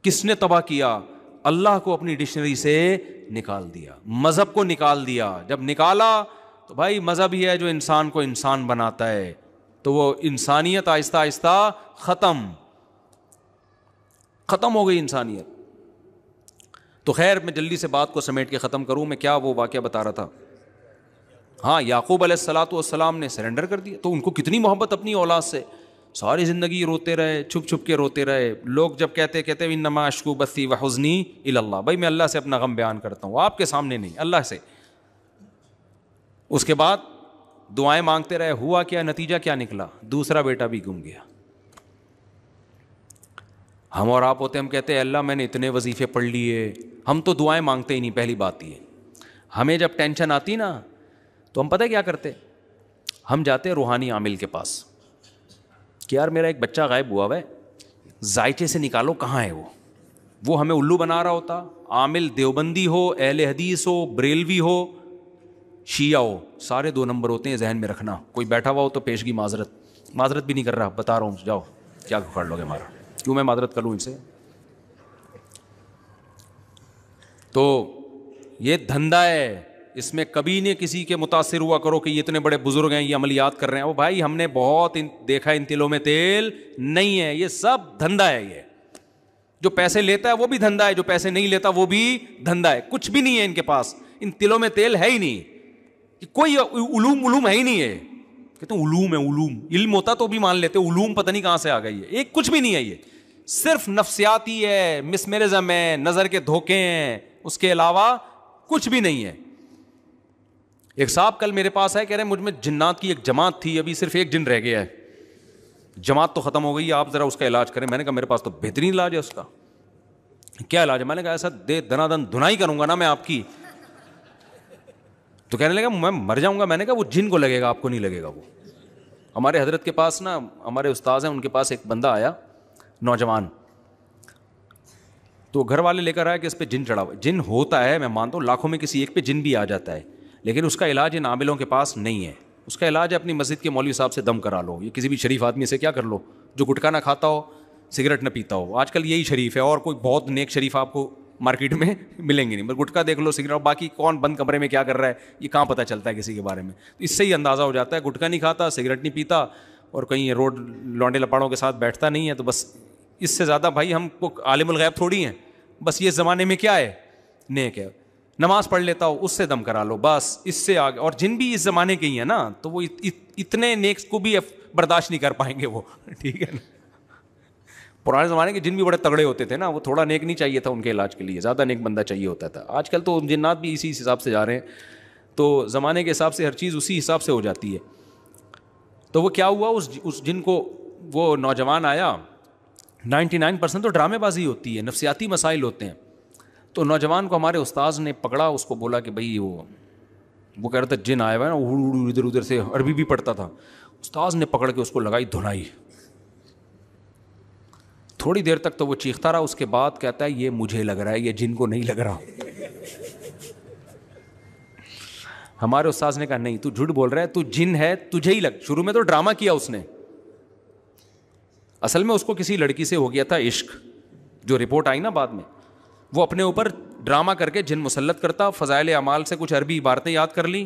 کس نے تباہ کیا؟ اللہ کو اپنی ڈکشنری سے نکال دیا, مذہب کو نکال دیا. جب نکالا تو بھائی مذہب ہی ہے جو انسان کو انسان بناتا ہے, تو وہ انسانیت آہستہ آہستہ ختم ہو گئی انسانیت. تو خیر میں جلدی سے بات کو سمیٹ کے ختم کروں. میں کیا وہ واقعہ بتا رہا تھا, ہاں یعقوب علیہ الصلوۃ والسلام نے سرنڈر کر دیا. تو ان کو کتنی محبت اپنی اولاد سے, ساری زندگی روتے رہے, چھپ چھپ کے روتے رہے. لوگ جب کہتے انما اشکو بثی وحزنی الی اللہ, بھائی میں اللہ سے اپنا غم بیان کرتا ہوں, آپ کے سامنے نہیں, اللہ سے. اس کے بعد دعائیں مانگتے رہے. ہوا کیا, نتیجہ کیا نکلا؟ دوسرا بیٹا بھی گم گیا. ہم اور آپ ہوتے, ہم کہتے ہیں اللہ میں نے اتنے وظیفے پڑھ لیے, ہم تو دعائیں مانگتے ہی نہیں. پہلی بات یہ, ہمیں جب ٹینشن آتی نا تو ہم پتہ کیا کرتے, ہم جاتے روحانی عامل کے پاس کہ یار میرا ایک بچہ غائب ہوا ہے, ذائچے سے نکالو کہاں ہے وہ ہمیں الو بنا رہا ہوتا. عامل دیوبندی ہو, اہل حدیث ہو, بریلوی ہو, شیعہ ہو, سارے 2 نمبر ہوتے ہیں, ذہن میں رکھنا. کوئی بیٹھا ہوا ہو تو پیشگی معذرت بھی نہیں کر رہا, بتا رہا ہوں, جاؤ کیا کر لو گے ہمارا, کیوں میں معذرت کر لوں ان سے. تو یہ دھندا ہے, اس میں کبھی نہیں کسی کے متاثر ہوا کرو کہ یہ اتنے بڑے بزرگ ہیں, یہ عملیات کر رہے ہیں. وہ بھائی ہم نے بہت دیکھا, ان تلوں میں تیل نہیں ہے, یہ سب دھندا ہے. یہ جو پیسے لیتا ہے وہ بھی دھندا ہے, جو پیسے نہیں لیتا وہ بھی دھندا ہے. کچھ بھی نہیں ہے ان کے پاس, ان تلوں میں تیل ہے ہی نہیں, کوئی علوم ہے ہی نہیں ہے. کہتے ہیں علوم ہے, علم ہوتا تو بھی مان لیتے, علوم پتہ نہیں کہاں سے آ گئی ہے. ایک کچھ بھی نہیں ہے, یہ صرف نفسیاتی ہے, مسمرزم ہے, نظر کے دھوکے ہیں, اس کے علاوہ کچھ بھی نہیں ہے. ایک صاحب کل میرے پاس آئے, کہہ رہے ہیں مجھ میں جنات کی ایک جماعت تھی, ابھی صرف 1 جن رہ گیا ہے, جماعت تو ختم ہو گئی, آپ ذرا اس کا علاج کریں. میں نے کہا میرے پاس تو بہترین علاج ہے اس کا. کیا علاج ہے؟ میں نے کہا ایسا دنا دن دھنائی کروں گا نا میں آپ کی. تو کہنے لگا میں مر جاؤں گا. میں نے کہا وہ جن کو لگے گا, آپ کو نہیں لگے گا. وہ ہمارے حضرت کے پاس نا, ہمارے استاذ ہیں, ان کے پاس ایک بندہ آیا نوجوان, تو گھر والے لے کر آیا کہ اس پہ جن چڑھا ہوا. جن ہوتا ہے, میں مانتا ہوں لاکھوں میں کسی ایک پہ جن بھی آ جاتا ہے, لیکن اس کا علاج ان عاملوں کے پاس نہیں ہے. اس کا علاج ہے اپنی مسجد کے مولوی صاحب سے دم کرا لو, یہ کسی بھی شریف آدمی سے کیا کر لو جو گٹکا نہ کھاتا ہو, سگریٹ نہ پیتا ہو. آج کل یہی شریف ہے, اور کوئی بہت نیک شریف آپ کو مارکیٹ میں ملیں گے نہیں. بس گٹکا دیکھ لو, سگریٹ, اور باقی کون بند کمرے میں کیا کر رہا ہے یہ کہاں پتہ چلتا ہے کسی کے بارے میں. تو اس سے ہی اندازہ ہو جاتا ہے گٹکا نہیں کھاتا, سگریٹ نہیں پیتا, اور کہیں روڈ لونڈے لپاڑوں کے ساتھ بیٹھتا نہیں ہے. تو بس اس سے زیادہ بھائی ہم کو عالم الغیب تھوڑی ہیں. بس یہ زمانے میں کیا ہے, نیک ہے, نماز پڑھ لیتا ہو, اس سے دم کرا لو, بس اس سے آگے. اور جن بھی اس زمانے کے ہی ہیں نا, تو وہ اتنے نیک کو بھی برداشت نہیں کر پائیں گے وہ, ٹھیک ہے نا. پرانے زمانے کے جن بھی بڑے تگڑے ہوتے تھے نا, وہ تھوڑا نیک نہیں چاہیے تھا ان کے علاج کے لیے, زیادہ نیک بندہ چاہیے ہوتا تھا. آج کل تو جنات بھی اسی حساب سے جا رہے ہیں, تو زمانے کے حساب سے ہر چیز اسی حساب سے ہو جاتی ہے. تو وہ کیا ہوا, اس جن کو وہ نوجوان آیا, 99% تو ڈرامے بازی ہوتی ہے, نفسیاتی مسائل ہوتے ہیں. تو نوجوان کو ہمارے استاذ نے پکڑا, اس کو بولا کہ بھائی وہ کہہ رہا تھا جن آیا ہوا ہے نا, ادھر ادھر سے عربی بھی پڑھتا تھا. استاذ نے پکڑ کے اس کو لگائی دھنائی. تھوڑی دیر تک تو وہ چیختا رہا, اس کے بعد کہتا ہے یہ مجھے لگ رہا ہے, یہ جن کو نہیں لگ رہا. ہمارے استاذ نے کہا نہیں تو جھوٹ بول رہا ہے, تو جن ہے تجھے ہی لگ. شروع میں تو ڈرامہ کیا اس نے, اصل میں اس کو کسی لڑکی سے ہو گیا تھا عشق, جو رپورٹ آئی نا بعد میں. وہ اپنے اوپر ڈرامہ کر کے جن مسلط کرتا, فضائل اعمال سے کچھ عربی عبارتیں یاد کر لی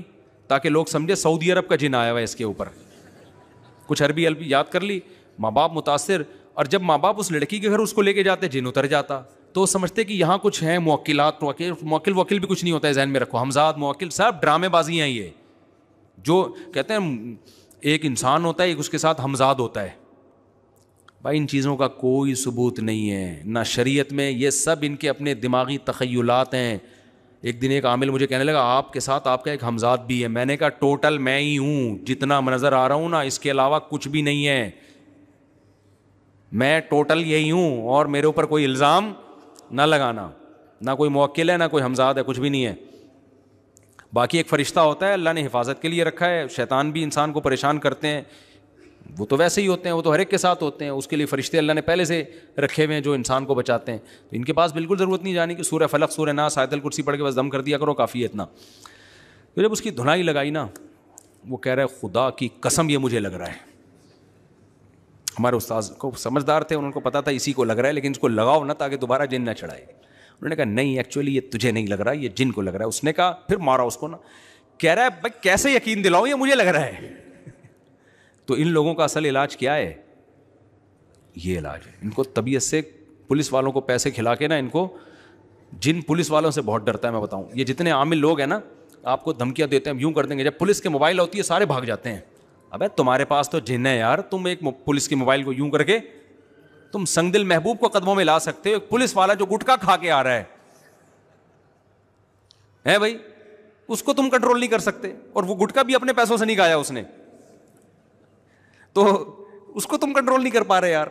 تاکہ لوگ سمجھے سعودی عرب کا جن آیا ہوا ہے اس کے اوپر. کچھ عربی یاد کر لی, ماں باپ متاثر, اور جب ماں باپ اس لڑکی کے گھر اس کو لے کے جاتے جن اتر جاتا. تو سمجھتے کہ یہاں کچھ ہیں موکلات، موکل بھی کچھ نہیں ہوتا ہے، ذہن میں رکھو، ہمزاد موکل سب ڈرامے بازی ہیں یہ. جو کہتے ہیں ایک انسان ہوتا ہے ایک اس کے ساتھ ہمزاد ہوتا ہے. بھائی ان چیزوں کا کوئی ثبوت نہیں ہے نہ شریعت میں، یہ سب ان کے اپنے دماغی تخیلات ہیں. ایک دن ایک عامل مجھے کہنے لگا آپ کے ساتھ آپ کا ایک ہمزاد بھی ہے. میں نے کہا ٹوٹل میں ہی ہوں، جتنا نظر آ رہا ہوں نا اس کے علاوہ کچھ بھی نہیں ہے، میں ٹوٹل یہی ہوں، اور میرے اوپر کوئی الزام نہ لگانا، نہ کوئی موکل ہے نہ کوئی ہمزاد ہے، کچھ بھی نہیں ہے. باقی ایک فرشتہ ہوتا ہے اللہ نے حفاظت کے لیے رکھا ہے. شیطان بھی انسان کو پریشان کرتے ہیں، وہ تو ویسے ہی ہوتے ہیں، وہ تو ہر ایک کے ساتھ ہوتے ہیں، اس کے لیے فرشتے اللہ نے پہلے سے رکھے ہوئے ہیں جو انسان کو بچاتے ہیں. تو ان کے پاس بالکل ضرورت نہیں جانے کی، سورہ فلق سورہ ناس آیت الکرسی پڑھ کے بس دم کر دیا کرو، کافی ہے اتنا. تو جب اس کی دھنائی لگائی نا، وہ کہہ رہا ہے خدا کی قسم یہ مجھے لگ رہا ہے. ہمارے استاذ کو سمجھدار تھے، ان کو پتا تھا اسی کو لگ رہا ہے، لیکن اس کو لگاؤ نہ تاکہ دوبارہ جن نہ چڑھائے. انہوں نے کہا نہیں ایکچولی یہ تجھے نہیں لگ رہا، یہ جن کو لگ رہا ہے. اس نے کہا پھر مارا اس کو نا. کہہ رہا ہے بھائی کیسے یقین دلاؤ یہ مجھے لگ رہا ہے. تو ان لوگوں کا اصل علاج کیا ہے؟ یہ علاج ہے. ان کو طبیعت سے پولیس والوں کو پیسے کھلا کے نا، ان کو جن پولیس والوں سے بہت ڈرتا ہے. میں بتاؤں یہ جتنے عامل لوگ ہیں نا آپ کو دھمکیاں دیتے ہیں یوں کر دیں گے، جب پولیس کے موبائل ہوتی ہے سارے بھاگ جاتے ہیں. ابے تمہارے پاس تو جن ہے یار، تم ایک پولیس کے موبائل کو یوں کر کے تم سنگ دل محبوب کو قدموں میں لا سکتے ہو. ایک پولیس والا جو گٹکا کھا کے آ رہا ہے بھائی، اس کو تم کنٹرول نہیں کر سکتے، اور وہ گٹکا بھی اپنے پیسوں سے نہیں کھایا اس نے، تو اس کو تم کنٹرول نہیں کر پا رہے یار.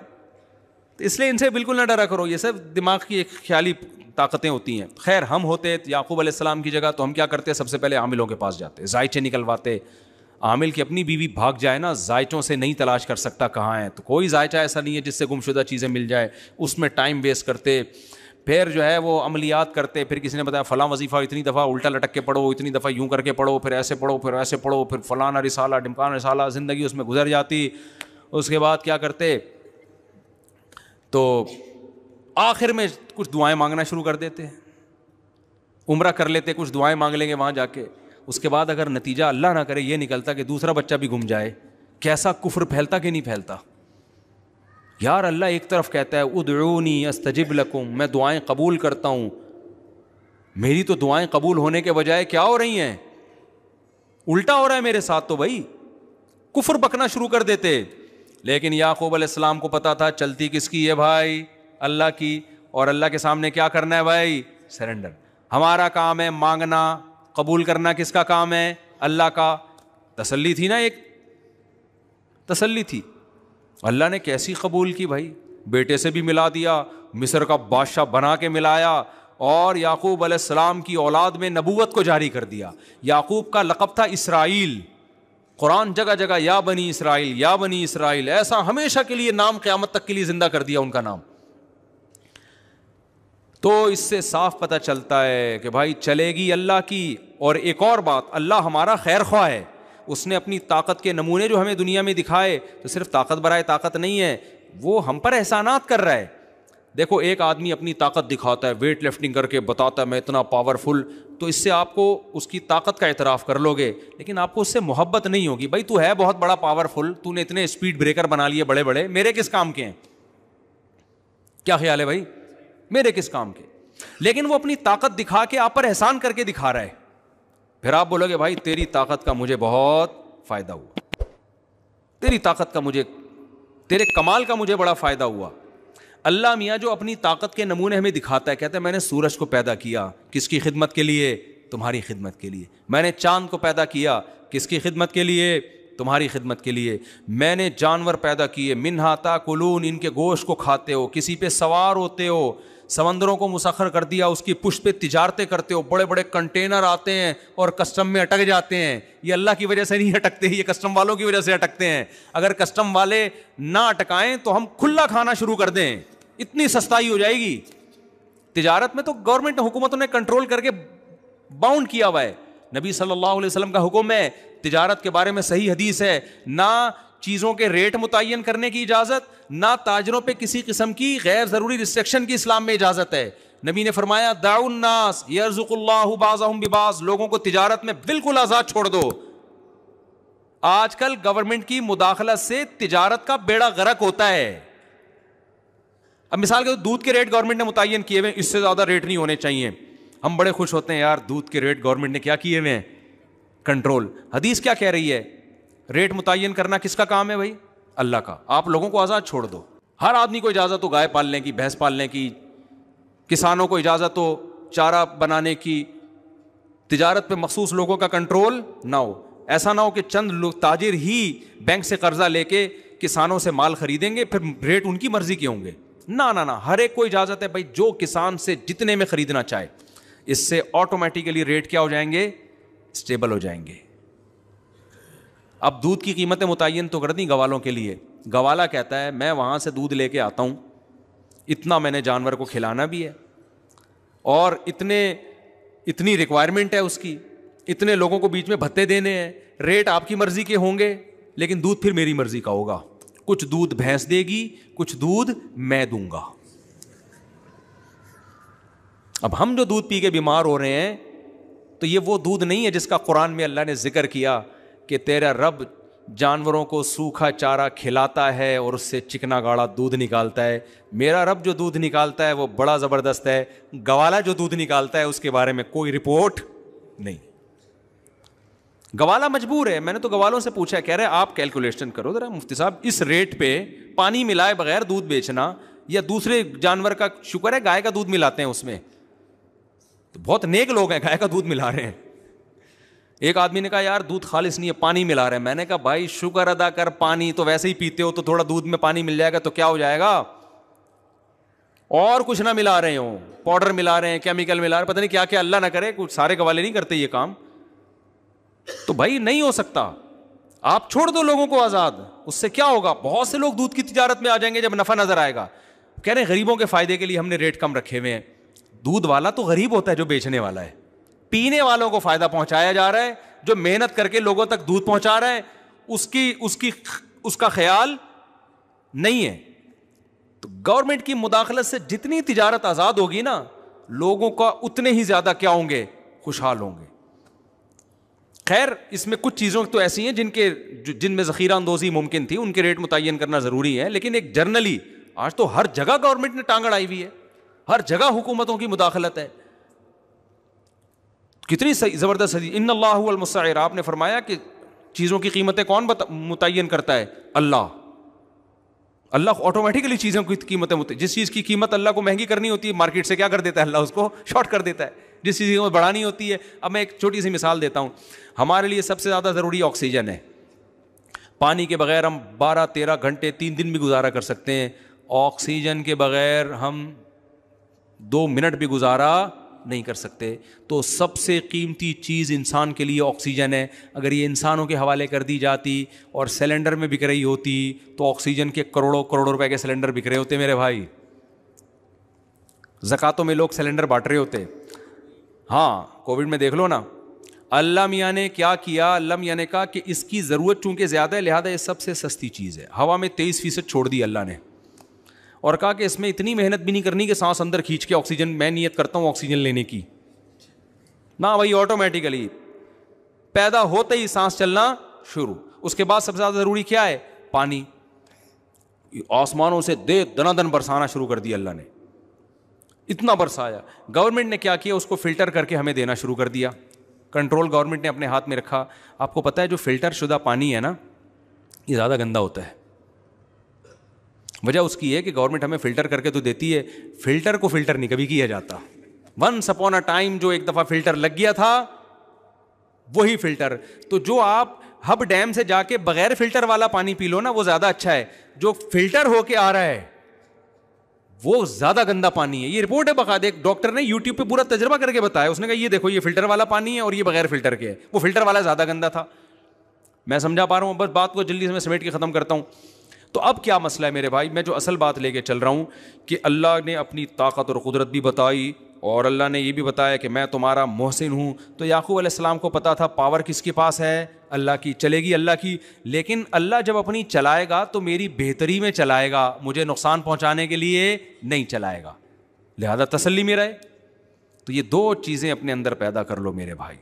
تو اس لیے ان سے بالکل نہ ڈرا کرو، یہ سب دماغ کی ایک خیالی طاقتیں ہوتی ہیں. خیر ہم ہوتے یعقوب علیہ السلام کی جگہ تو ہم کیا کرتے؟ سب سے پہلے عاملوں کے پاس جاتے، زائچے نکلواتے. عامل کی اپنی بیوی بھاگ جائے نا، زائچوں سے نہیں تلاش کر سکتا کہاں ہے، تو کوئی زائچہ ایسا نہیں ہے جس سے گمشدہ چیزیں مل جائے، اس میں ٹائم ویسٹ کرتے. پھر جو ہے وہ عملیات کرتے، پھر کسی نے بتایا فلاں وظیفہ اتنی دفعہ الٹا لٹک کے پڑھو، اتنی دفعہ یوں کر کے پڑھو، پھر ایسے پڑھو، پھر ایسے پڑھو، پھر فلانا رسالہ ڈمکان رسالہ، زندگی اس میں گزر جاتی. اس کے بعد کیا کرتے؟ تو آخر میں کچھ دعائیں مانگنا شروع کر دیتے، عمرہ کر لیتے، کچھ دعائیں مانگ لیں گے وہاں جا کے. اس کے بعد اگر نتیجہ اللہ نہ کرے یہ نکلتا کہ دوسرا بچہ بھی گم جائے، کیسا کفر پھیلتا کہ نہیں پھیلتا. یار اللہ ایک طرف کہتا ہے ادعونی استجب لکم، میں دعائیں قبول کرتا ہوں، میری تو دعائیں قبول ہونے کے بجائے کیا ہو رہی ہیں؟ الٹا ہو رہا ہے میرے ساتھ. تو بھائی کفر بکنا شروع کر دیتے. لیکن یعقوب علیہ السلام کو پتا تھا چلتی کس کی ہے بھائی؟ اللہ کی. اور اللہ کے سامنے کیا کرنا ہے بھائی؟ سرنڈر. ہمارا کام ہے مانگنا، قبول کرنا کس کا کام ہے؟ اللہ کا. تسلی تھی نا، ایک تسلی تھی. اللہ نے کیسی قبول کی بھائی، بیٹے سے بھی ملا دیا، مصر کا بادشاہ بنا کے ملایا، اور یعقوب علیہ السلام کی اولاد میں نبوت کو جاری کر دیا. یعقوب کا لقب تھا اسرائیل. قرآن جگہ جگہ یا بنی اسرائیل یا بنی اسرائیل، ایسا ہمیشہ کے لیے نام قیامت تک کے لیے زندہ کر دیا ان کا نام. تو اس سے صاف پتہ چلتا ہے کہ بھائی چلے گی اللہ کی. اور ایک اور بات، اللہ ہمارا خیر خواہ ہے. اس نے اپنی طاقت کے نمونے جو ہمیں دنیا میں دکھائے تو صرف طاقت برائے طاقت نہیں ہے، وہ ہم پر احسانات کر رہا ہے. دیکھو ایک آدمی اپنی طاقت دکھاتا ہے، ویٹ لفٹنگ کر کے بتاتا ہے میں اتنا پاورفل، تو اس سے آپ کو اس کی طاقت کا اعتراف کر لو گے، لیکن آپ کو اس سے محبت نہیں ہوگی. بھائی تو ہے بہت بڑا پاورفل، تو نے اتنے اسپیڈ بریکر بنا لیے بڑے بڑے، میرے کس کام کے ہیں؟ کیا خیال ہے بھائی؟ میرے کس کام کے؟ لیکن وہ اپنی طاقت دکھا کے آپ پر احسان کر کے دکھا رہا ہے. پھر آپ بولو گے بھائی تیری طاقت کا مجھے بہت فائدہ ہوا، تیری طاقت کا مجھے، تیرے کمال کا مجھے بڑا فائدہ ہوا. اللہ میاں جو اپنی طاقت کے نمونے ہمیں دکھاتا ہے، کہتا ہے میں نے سورج کو پیدا کیا کس کی خدمت کے لیے؟ تمہاری خدمت کے لیے. میں نے چاند کو پیدا کیا کس کی خدمت کے لیے؟ تمہاری خدمت کے لیے. میں نے جانور پیدا کیے، منہا تاکلون، ان کے گوشت کو کھاتے ہو، کسی پہ سوار ہوتے ہو، سمندروں کو مسخر کر دیا، اس کی پشت پہ تجارتیں کرتے ہو، بڑے بڑے کنٹینر آتے ہیں اور کسٹم میں اٹک جاتے ہیں. یہ اللہ کی وجہ سے نہیں اٹکتے، یہ کسٹم والوں کی وجہ سے اٹکتے ہیں. اگر کسٹم والے نہ اٹکائیں تو ہم کھلا کھانا شروع کر دیں، اتنی سستائی ہو جائے گی. تجارت میں تو گورنمنٹ حکومتوں نے کنٹرول کر کے باؤنڈ کیا ہوا ہے. نبی صلی اللہ علیہ وسلم کا حکم ہے، تجارت کے بارے میں صحیح حدیث ہے، نہ چیزوں کے ریٹ متعین کرنے کی اجازت، نہ تاجروں پہ کسی قسم کی غیر ضروری ریسٹرکشن کی اسلام میں اجازت ہے. نبی نے فرمایا دعوا الناس یرزق اللہ بعضهم ببعض، لوگوں کو تجارت میں بالکل آزاد چھوڑ دو. آج کل گورنمنٹ کی مداخلت سے تجارت کا بیڑا غرق ہوتا ہے. اب مثال کے دودھ کے ریٹ گورنمنٹ نے متعین کیے ہوئے ہیں, اس سے زیادہ ریٹ نہیں ہونے چاہیے. ہم بڑے خوش ہوتے ہیں یار دودھ کے ریٹ گورنمنٹ نے کیا کیے ہوئے ہیں, کنٹرول. حدیث کیا کہہ رہی ہے, ریٹ متعین کرنا کس کا کام ہے بھائی, اللہ کا. آپ لوگوں کو آزاد چھوڑ دو. ہر آدمی کو اجازت ہو گائے پالنے کی, بھینس پالنے کی, کسانوں کو اجازت ہو چارہ بنانے کی, تجارت پہ مخصوص لوگوں کا کنٹرول نہ ہو. ایسا نہ ہو کہ چند لوگ تاجر ہی بینک سے قرضہ لے کے کسانوں سے مال خریدیں گے, پھر ریٹ ان کی مرضی کے ہوں گے. نہ, ہر ایک کو اجازت ہے بھائی جو کسان سے جتنے میں خریدنا چاہے. اس سے آٹومیٹیکلی ریٹ کیا ہو جائیں گے, اسٹیبل ہو جائیں گے. اب دودھ کی قیمتیں متعین تو کر دیں گوالوں کے لیے. گوالا کہتا ہے میں وہاں سے دودھ لے کے آتا ہوں, اتنا میں نے جانور کو کھلانا بھی ہے اور اتنی ریکوائرمنٹ ہے اس کی, اتنے لوگوں کو بیچ میں بھتے دینے ہیں, ریٹ آپ کی مرضی کے ہوں گے لیکن دودھ پھر میری مرضی کا ہوگا. کچھ دودھ بھینس دے گی, کچھ دودھ میں دوں گا. اب ہم جو دودھ پی کے بیمار ہو رہے ہیں تو یہ وہ دودھ نہیں ہے جس کا قرآن میں اللہ نے ذکر کیا کہ تیرا رب جانوروں کو سوکھا چارہ کھلاتا ہے اور اس سے چکنا گاڑا دودھ نکالتا ہے. میرا رب جو دودھ نکالتا ہے وہ بڑا زبردست ہے. گوالا جو دودھ نکالتا ہے اس کے بارے میں کوئی رپورٹ نہیں. گوالا مجبور ہے. میں نے تو گوالوں سے پوچھا, کہہ رہے آپ کیلکولیشن کرو ذرا مفتی صاحب, اس ریٹ پہ پانی ملائے بغیر دودھ بیچنا یا دوسرے جانور کا, شکر ہے گائے کا دودھ ملاتے ہیں اس میں تو بہت نیک لوگ ہیں, گائے کا دودھ ملا رہے ہیں. ایک آدمی نے کہا یار دودھ خالص نہیں ہے, پانی ملا رہے ہیں. میں نے کہا بھائی شکر ادا کر, پانی تو ویسے ہی پیتے ہو تو تھوڑا دودھ میں پانی مل جائے گا تو کیا ہو جائے گا, اور کچھ نہ ملا رہے ہوں, پاؤڈر ملا رہے ہیں, کیمیکل ملا رہے ہیں, پتہ نہیں کیا کیا. اللہ نہ کرے کچھ سارے گوالے نہیں کرتے یہ کام. تو بھائی نہیں ہو سکتا, آپ چھوڑ دو لوگوں کو آزاد. اس سے کیا ہوگا, بہت سے لوگ دودھ کی تجارت میں آ جائیں گے جب نفع نظر آئے گا. کہہ رہے ہیں غریبوں کے فائدے کے لیے ہم نے ریٹ کم رکھے ہوئے ہیں. دودھ والا تو غریب ہوتا ہے جو بیچنے والا ہے, پینے والوں کو فائدہ پہنچایا جا رہا ہے. جو محنت کر کے لوگوں تک دودھ پہنچا رہا ہے اس کا خیال نہیں ہے. تو گورنمنٹ کی مداخلت سے جتنی تجارت آزاد ہوگی نا, لوگوں کا اتنے ہی زیادہ کیا ہوں گے, خوشحال ہوں گے. خیر اس میں کچھ چیزوں تو ایسی ہیں جن میں ذخیرہ اندوزی ممکن تھی, ان کے ریٹ متعین کرنا ضروری ہے. لیکن ایک جرنلی آج تو ہر جگہ گورنمنٹ نے ٹانگ اڑائی ہوئی ہے, ہر جگہ حکومتوں کی مداخلت ہے. کتنی زبردست حدیث, ان اللہ هو المسعر. آپ نے فرمایا کہ چیزوں کی قیمتیں کون متعین کرتا ہے, اللہ. اللہ آٹومیٹکلی چیزوں کی قیمتیں جس چیز کی قیمت اللہ کو مہنگی کرنی ہوتی ہے مارکیٹ سے کیا کر دیتا ہے, اللہ اس کو شارٹ کر دیتا ہے. جس چیز کو بڑھانی ہوتی ہے, اب میں ایک چھوٹی سی مثال دیتا ہوں. ہمارے لیے سب سے زیادہ ضروری آکسیجن ہے. پانی کے بغیر ہم 12-13 گھنٹے 3 دن بھی گزارا کر سکتے ہیں, آکسیجن کے بغیر ہم 2 منٹ بھی گزارا نہیں کر سکتے. تو سب سے قیمتی چیز انسان کے لیے آکسیجن ہے. اگر یہ انسانوں کے حوالے کر دی جاتی اور سلنڈر میں بک رہی ہوتی تو آکسیجن کے کروڑوں روپے کے سلنڈر بک رہے ہوتے میرے بھائی. زکاتوں میں لوگ سلنڈر بانٹ رہے ہوتے. ہاں کووڈ میں دیکھ لو نا, اللہ میاں نے کیا کیا, اللہ میاں نے کہا کہ اس کی ضرورت چونکہ زیادہ ہے لہٰذا یہ سب سے سستی چیز ہے. ہوا میں 23% چھوڑ دی اللہ نے اور کہا کہ اس میں اتنی محنت بھی نہیں کرنی کہ سانس اندر کھینچ کے آکسیجن, میں نیت کرتا ہوں آکسیجن لینے کی, نہ بھائی آٹومیٹیکلی پیدا ہوتے ہی سانس چلنا شروع. اس کے بعد سب سے زیادہ ضروری کیا ہے, پانی. آسمانوں سے دنا دن برسانا شروع کر دیا اللہ نے, اتنا برسایا. گورنمنٹ نے کیا کیا, اس کو فلٹر کر کے ہمیں دینا شروع کر دیا. کنٹرول گورنمنٹ نے اپنے ہاتھ میں رکھا. آپ کو پتہ ہے جو فلٹر شدہ پانی ہے نا, یہ زیادہ گندا ہوتا ہے. وجہ اس کی ہے کہ گورنمنٹ ہمیں فلٹر کر کے تو دیتی ہے, فلٹر کو فلٹر نہیں کبھی کیا جاتا. ونس اپون اے ٹائم جو ایک دفعہ فلٹر لگ گیا تھا وہی فلٹر. تو جو آپ ہب ڈیم سے جا کے بغیر فلٹر والا پانی پی لو نا وہ زیادہ اچھا ہے. جو فلٹر ہو کے آ رہا ہے وہ زیادہ گندا پانی ہے. یہ رپورٹ ہے باقاعدہ, ایک ڈاکٹر نے یوٹیوب پہ پورا تجربہ کر کے بتایا. اس نے کہا یہ دیکھو یہ فلٹر والا پانی ہے اور یہ بغیر فلٹر کے ہے, وہ فلٹر والا زیادہ گندا تھا. میں سمجھا پا رہا ہوں, بس بات کو جلدی سے میں سمیٹ کے ختم کرتا ہوں. تو اب کیا مسئلہ ہے میرے بھائی, میں جو اصل بات لے کے چل رہا ہوں کہ اللہ نے اپنی طاقت اور قدرت بھی بتائی اور اللہ نے یہ بھی بتایا کہ میں تمہارا محسن ہوں. تو یعقوب علیہ السلام کو پتا تھا پاور کس کے پاس ہے, اللہ کی, چلے گی اللہ کی. لیکن اللہ جب اپنی چلائے گا تو میری بہتری میں چلائے گا, مجھے نقصان پہنچانے کے لیے نہیں چلائے گا. لہذا تسلی میں رہے. تو یہ 2 چیزیں اپنے اندر پیدا کر لو میرے بھائی.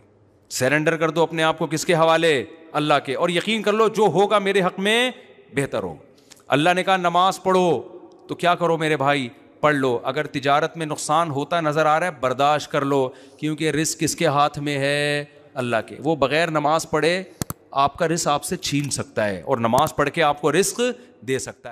سرنڈر کر دو اپنے آپ کو کس کے حوالے, اللہ کے, اور یقین کر لو جو ہوگا میرے حق میں بہتر ہو. اللہ نے کہا نماز پڑھو, تو کیا کرو میرے بھائی, پڑھ لو. اگر تجارت میں نقصان ہوتا نظر آ رہا ہے برداشت کر لو, کیونکہ رزق کس کے ہاتھ میں ہے؟ اللہ کے. وہ بغیر نماز پڑھے آپ کا رزق آپ سے چھین سکتا ہے, اور نماز پڑھ کے آپ کو رزق دے سکتا ہے.